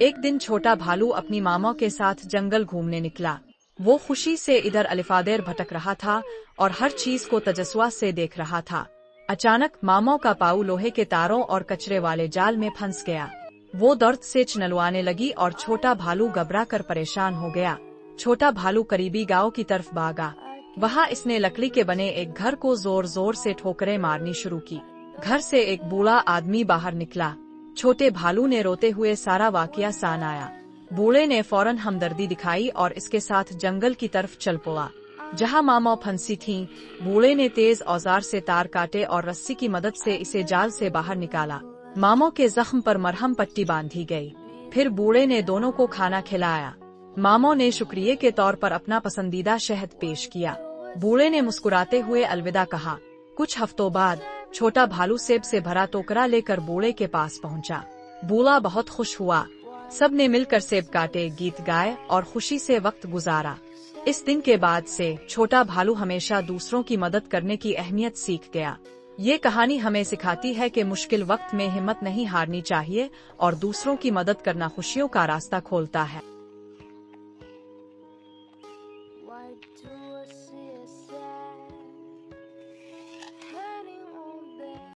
एक दिन छोटा भालू अपनी मामा के साथ जंगल घूमने निकला। वो खुशी से इधर अलिफादेर भटक रहा था और हर चीज को तजस्वा से देख रहा था। अचानक मामा का पाँव लोहे के तारों और कचरे वाले जाल में फंस गया। वो दर्द से चिल्लाने लगी और छोटा भालू घबरा कर परेशान हो गया। छोटा भालू करीबी गांव की तरफ भागा। वहां इसने लकड़ी के बने एक घर को जोर जोर से ठोकरें मारनी शुरू की। घर से एक बूढ़ा आदमी बाहर निकला। छोटे भालू ने रोते हुए सारा वाकया सुनाया। बूढ़े ने फौरन हमदर्दी दिखाई और इसके साथ जंगल की तरफ चल पड़ा जहां मामा फंसी थीं। बूढ़े ने तेज औजार से तार काटे और रस्सी की मदद से इसे जाल से बाहर निकाला। मामा के जख्म पर मरहम पट्टी बांधी गई। फिर बूढ़े ने दोनों को खाना खिलाया। मामा ने शुक्रिया के तौर पर अपना पसंदीदा शहद पेश किया। बूढ़े ने मुस्कुराते हुए अलविदा कहा। कुछ हफ्तों बाद छोटा भालू सेब से भरा टोकरा लेकर बूढ़े के पास पहुंचा। बूढ़ा बहुत खुश हुआ। सब ने मिलकर सेब काटे, गीत गाए और खुशी से वक्त गुजारा। इस दिन के बाद से छोटा भालू हमेशा दूसरों की मदद करने की अहमियत सीख गया। ये कहानी हमें सिखाती है कि मुश्किल वक्त में हिम्मत नहीं हारनी चाहिए और दूसरों की मदद करना खुशियों का रास्ता खोलता है।